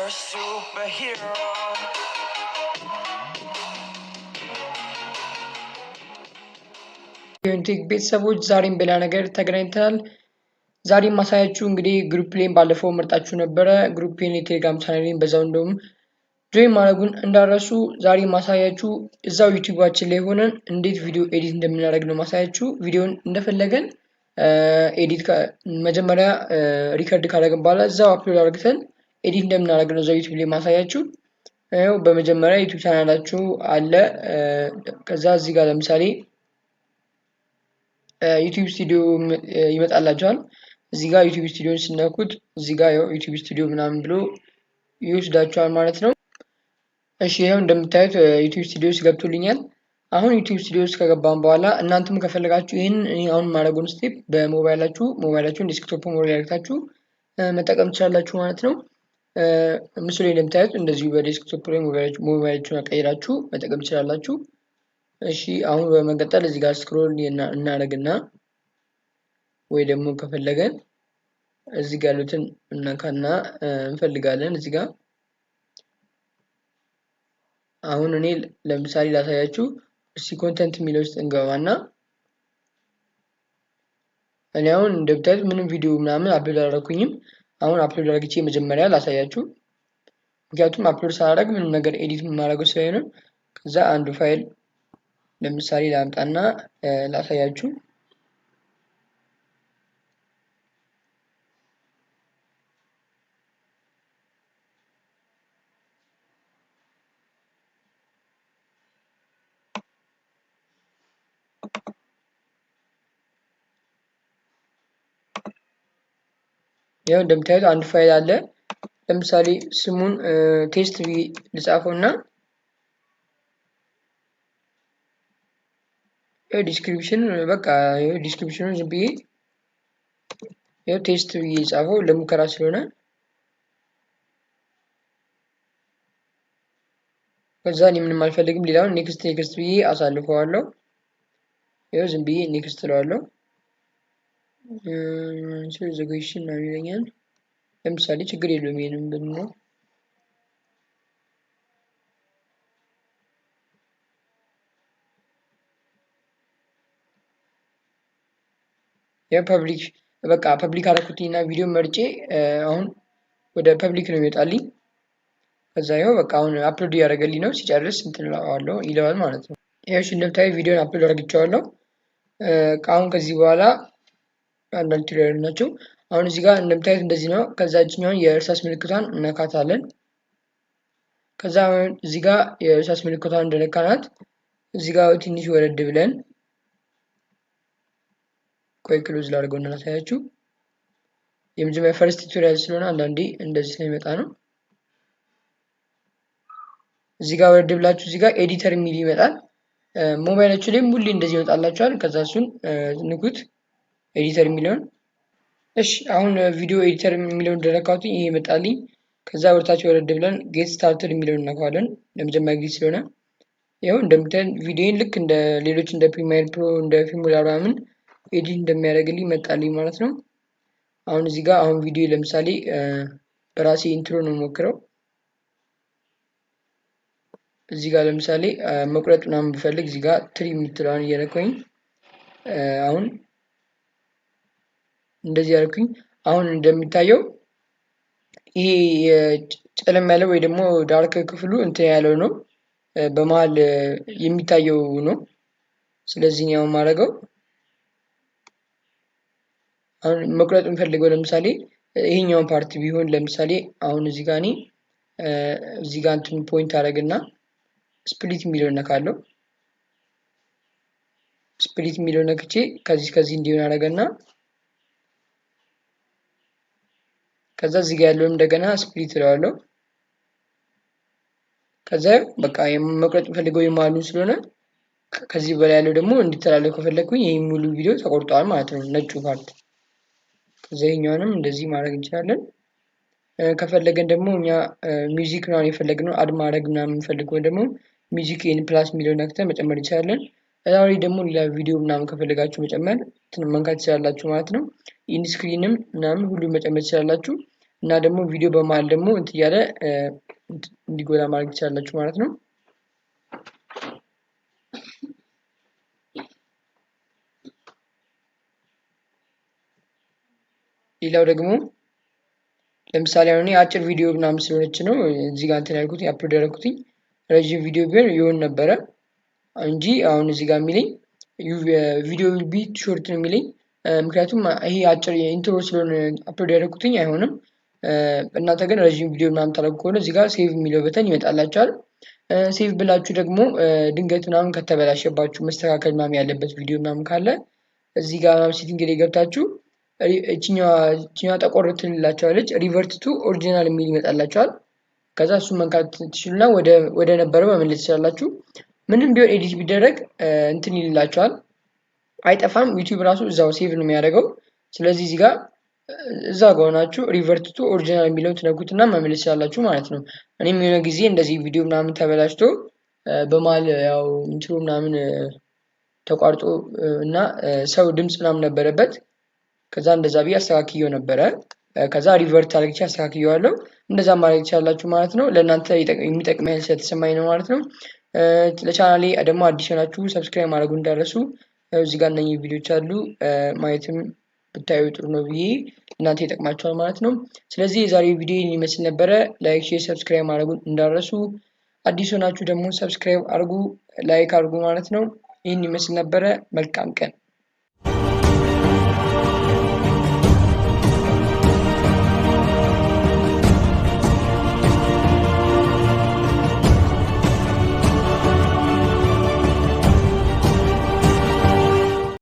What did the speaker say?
a superhero. yonitech ቤተሰቦች ዛሬም በሌላ ነገር ተገናኝተናል። ዛሬም ማሳያችሁ እንግዲህ ግሩፕ ላይ ባለፈው መርጣችሁ ነበረ። ግሩፕን የቴሌግራም ቻናሌን በዛው እንደውም ጆይን ማድረጉን እንዳረሱ ዛሬ ማሳያችሁ እዛው ዩቲዩባችን ላይ ሆነን እንዴት ቪዲዮ ኤዲት እንደምናደርግ ነው ማሳያችሁ። ቪዲዮን እንደፈለገን ኤዲት መጀመሪያ ሪከርድ ካደረግን በኋላ እዛው አፕሎድ አድርገን ኤዲት እንደምናደርግ ነው እዛው ዩቲዩብ ላይ ማሳያችሁ። በመጀመሪያ ዩቲዩብ ቻናላችሁ አለ። ከዛ እዚህ ጋር ለምሳሌ ዩቲዩብ ስቱዲዮ ይመጣላችኋል። እዚህ ጋር ዩቲዩብ ስቱዲዮን ሲነኩት እዚህ ጋር ዩቲዩብ ስቱዲዮ ምናምን ብሎ ይወስዳችኋል ማለት ነው። እሺ ይሄው እንደምታዩት ዩቲዩብ ስቱዲዮ ገብቶልኛል። አሁን ዩቲዩብ ስቱዲዮ ከገባን በኋላ እናንተም ከፈለጋችሁ ይሄን አሁን ማድረጉን ስቴፕ በሞባይላችሁን ዴስክቶፕ ሞድ ላይ አድርጋችሁ መጠቀም ትችላላችሁ ማለት ነው። ምስሉ ላይ እንደምታዩት እንደዚሁ በዴስክቶፕ ላይ ሞባይላችሁን አቀይራችሁ መጠቀም ትችላላችሁ። እሺ አሁን በመቀጠል እዚህ ጋር ስክሮል እናደርግና ወይ ደግሞ ከፈለገን እዚህ ጋር ያሉትን እናካና እንፈልጋለን። እዚህ ጋር አሁን እኔ ለምሳሌ ላሳያችሁ። እሺ ኮንተንት የሚለው ውስጥ እንገባና እኔ አሁን እንደምታዩት ምንም ቪዲዮ ምናምን አፕሎድ አላደረኩኝም። አሁን አፕሎድ አድርጌ መጀመሪያ ላሳያችሁ። ምክንያቱም አፕሎድ ሳላደርግ ምንም ነገር ኤዲት ማድረግ ስለሆነ ከዛ አንዱ ፋይል ለምሳሌ ላምጣና ላሳያችሁ። ያው እንደምታዩት አንድ ፋይል አለ። ለምሳሌ ስሙን ቴስት ልጻፈውና ዲስክሪፕሽን በቃ ዲስክሪፕሽኑን ዝም ብዬ ቴስት ብዬ ጻፈው ለሙከራ ስለሆነ ከዛ እኔ ምንም አልፈልግም። ሌላውን ኔክስት ብዬ አሳልፈዋለሁ። ያው ዝም ብዬ ኔክስት እለዋለሁ። ዘጎይሽን ነው ይለኛል። ለምሳሌ ችግር የለውም ይሄንን ብንለው ፐብሊክ በቃ ፐብሊክ አደረኩትና ቪዲዮ መርጬ አሁን ወደ ፐብሊክ ነው የሚወጣልኝ። ከዛ ይኸው በቃ አሁን አፕሎድ ያደረገልኝ ነው። ሲጨርስ እንትን እለዋለሁ ይለዋል ማለት ነው። ይኸው እንደምታዩት ቪዲዮን አፕሎድ አድርጌዋለሁ። አሁን ከዚህ በኋላ አንዳንድ ቱቶሪያል ናቸው። አሁን እዚህ ጋር እንደምታዩት እንደዚህ ነው። ከዛ እኛውን የእርሳስ ምልክቷን እነካታለን። ከዛ እዚህ ጋር የእርሳስ ምልክቷን እንደነካናት እዚህ ጋር ትንሽ ወረድ ብለን ቆይ ክሎዝ ላድርገው እና ላሳያችሁ። የመጀመሪያ ፈርስት ቱቶሪያል ስለሆነ አንዳንዴ እንደዚህ ስለሚመጣ ነው። እዚህ ጋር ወረድ ብላችሁ እዚህ ጋር ኤዲተር የሚል ይመጣል። ሞባይላችሁ ላይ ሁሌ እንደዚህ ይመጣላችኋል። ከዛ እሱን ንኩት ኤዲተር የሚለውን። እሺ አሁን ቪዲዮ ኤዲተር የሚለውን እንደነካሁት ይሄ ይመጣልኝ። ከዛ ወርታች ወረድ ብለን ጌት ስታርትድ የሚለውን እናካዋለን። ለመጀመሪያ ጊዜ ስለሆነ ይኸው እንደምታዩት ቪዲዮን ልክ እንደ ሌሎች እንደ ፕሪሚየር ፕሮ እንደ ፊልሙላ ምናምን ኤዲት እንደሚያደርግልኝ መጣልኝ ማለት ነው። አሁን እዚህ ጋር አሁን ቪዲዮ ለምሳሌ በራሴ ኢንትሮ ነው ሞክረው። እዚህ ጋር ለምሳሌ መቁረጥ ምናምን ብፈልግ እዚህ ጋር ትሪ የምትለዋን እየነካሁኝ አሁን እንደዚህ ያደርኩኝ። አሁን እንደሚታየው ይሄ ጨለም ያለው ወይ ደግሞ ዳርክ ክፍሉ እንትን ያለው ነው፣ በመሃል የሚታየው ነው። ስለዚህ ነው ማድረገው። አሁን መቁረጥ እንፈልገው ለምሳሌ ይሄኛውን ፓርት ቢሆን ለምሳሌ አሁን እዚህ ጋር እኔ እዚህ ጋር እንትን ፖይንት አደረግና ስፕሊት የሚለውን ነካለው። ስፕሊት የሚለውን ነክቼ ከዚህ እንዲሆን አደረገና ከዛ እዚህ ጋር ያለው እንደገና ስፕሊት እለዋለሁ። ከዛ በቃ መቁረጥ እንፈልገው የማሉን ስለሆነ ከዚህ በላይ ያለው ደግሞ እንዲተላለፍ ከፈለኩኝ ይሄ ሙሉ ቪዲዮ ተቆርጧል ማለት ነው፣ ነጩ ፓርት። ከዛ ይሄኛውንም እንደዚህ ማድረግ እንችላለን። ከፈለገን ደግሞ እኛ ሚውዚክ ነው የፈለግነው አድ ማድረግ ምናምን እንፈልገው ደግሞ ሚውዚክ ኢን ፕላስ የሚለውን ነክተን መጨመር እንችላለን። እዛው ደግሞ ሌላ ቪዲዮ ምናምን ከፈለጋችሁ መጨመር መንካት ትችላላችሁ ማለት ነው። ኢን ስክሪንም ምናምን ሁሉ መጨመር ትችላላችሁ። እና ደግሞ ቪዲዮ በመሃል ደግሞ እንትን ያለ እንዲጎላ ማድረግ ትችላላችሁ ማለት ነው። ሌላው ደግሞ ለምሳሌ አሁን አጭር ቪዲዮ ምናምን ስለሆነች ነው እዚህ ጋር እንትን ያልኩት አፕሎድ ያደረኩት ረጅም ቪዲዮ ቢሆን ይሆን ነበር እንጂ አሁን እዚህ ጋር የሚለኝ ቪዲዮ will be short ነው የሚለኝ ምክንያቱም ይሄ አጭር ኢንትሮ ስለሆነ አፕሎድ ያደረኩት አይሆንም እናንተ ግን ረጅም ቪዲዮ ምናምን ታደርጉ ከሆነ እዚህ ጋር ሴቭ የሚለው በተን ይመጣላችኋል ሴቭ ብላችሁ ደግሞ ድንገት ምናምን ከተበላሸባችሁ መስተካከል ምናምን ያለበት ቪዲዮ ምናምን ካለ እዚህ ጋር ሴቲንግ ላይ ገብታችሁ እቺኛዋ ጠቆር ትልላችኋለች ሪቨርት ቱ ኦሪጂናል የሚል ይመጣላችኋል ከዛ እሱ መንካት ትችሉና ወደ ነበረው መመለስ ትችላላችሁ ምንም ቢሆን ኤዲት ቢደረግ እንትን ይልላችኋል አይጠፋም ዩቲዩብ ራሱ እዛው ሴቭ ነው የሚያደርገው ስለዚህ እዚህ ጋር እዛ ጋር ሆናችሁ ሪቨርት ቱ ኦሪጂናል የሚለውን ትነኩትና መመለስ ትችላላችሁ ማለት ነው እኔም የሆነ ጊዜ እንደዚህ ቪዲዮ ምናምን ተበላሽቶ በመሃል ያው ኢንትሮ ምናምን ተቋርጦ እና ሰው ድምጽ ምናምን ነበረበት ከዛ እንደዛ ቢያ አስተካክየው ነበር ከዛ ሪቨርት አድርጌ አስተካክየዋለሁ እንደዛ ማድረግ ይችላልላችሁ ማለት ነው ለእናንተ የሚጠቅም ያህል ስለተሰማኝ ነው ማለት ነው ለቻናሌ ደግሞ አዲስ ናችሁ ሰብስክራይብ ማድረግ እንዳትረሱ እዚህ ጋር እነኚህ ቪዲዮዎች አሉ ማየትም ብታዩ ጥሩ ነው ብዬ እናንተ ይጠቅማችኋል ማለት ነው ስለዚህ የዛሬው ቪዲዮ ይመስል ነበር ላይክ ሼር ሰብስክራይብ ማድረግ እንዳትረሱ አዲስ ናችሁ ደግሞ ሰብስክራይብ አድርጉ ላይክ አድርጉ ማለት ነው ይሄን ይመስል ነበር መልካም ቀን